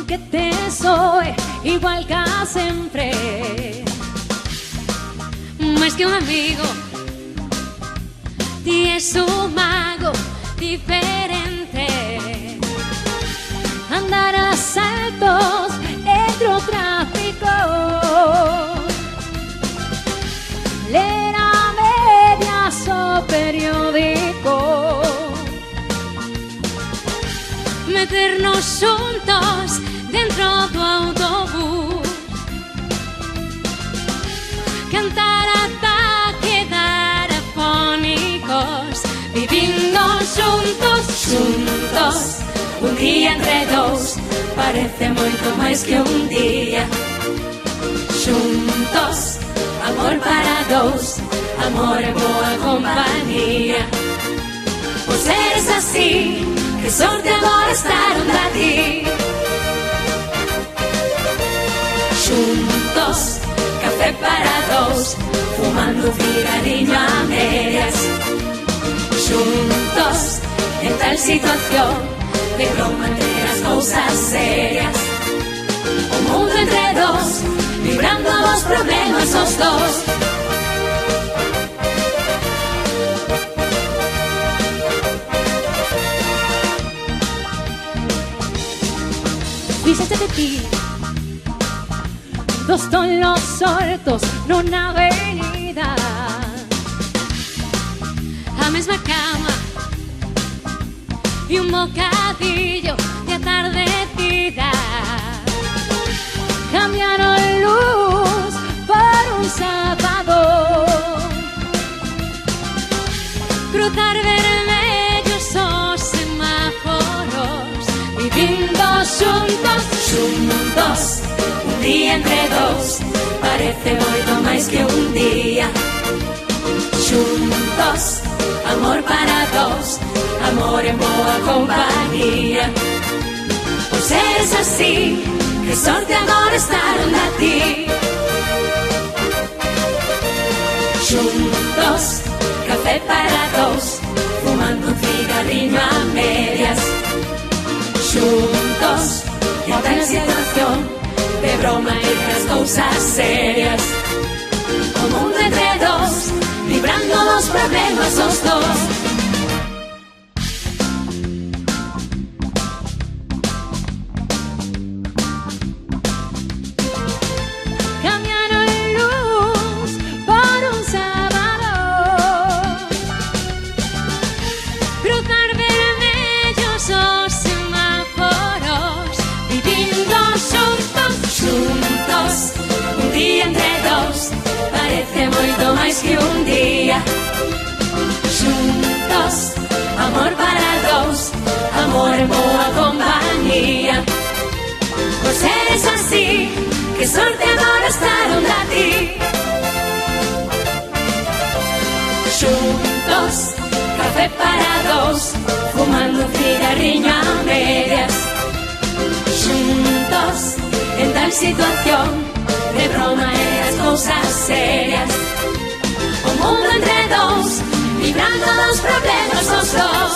que te soy igual que sempre. Máis que un amigo, ti és un mago diferente. Andar a saltos entre o tráfico, ler a medias o periódico, meternos xuntos dentro do autobús, cantar ata quedar afónicos, vivindo xuntos, xuntos. Un día entre dous parece moito máis que un día. Xuntos, amor para dous, amor e boa compañía. Pois eres así, que sorte agora estar onde a ti. Xuntos, café para dous, fumando un cigarriño a medias. Xuntos, en tal situación, de broma entre as cousas serias. O mundo entre dous, librando os problemas os dous. Fíxate de ti, dos tonos soltos nunha avenida, a mesma cama e un bocadillo de atardecida. Cambiaron luz por un sábado, cruzar vermellos os semáforos, vivindo xuntos, xuntos. Un día entre dous parece moito máis que un día. Xuntos, amor para dous, amor en boa compañía. Pois eres así, que sorte agora estar onde a ti. Xuntos, café para dous, fumando un cigarriño a medias. Xuntos, en tal situación, de broma entre as cousas serias. O mundo entre dous, librando dos problemas os dous. Que un día. Xuntos, amor para dous, amor en boa compañía. Pois eres así, que sorte agora estar onde a ti. Xuntos, café para dous, fumando un cigarriño a medias. Xuntos, en tal situación, de broma e as cousas serias. O mundo entre dous, librando dos problemas os dous.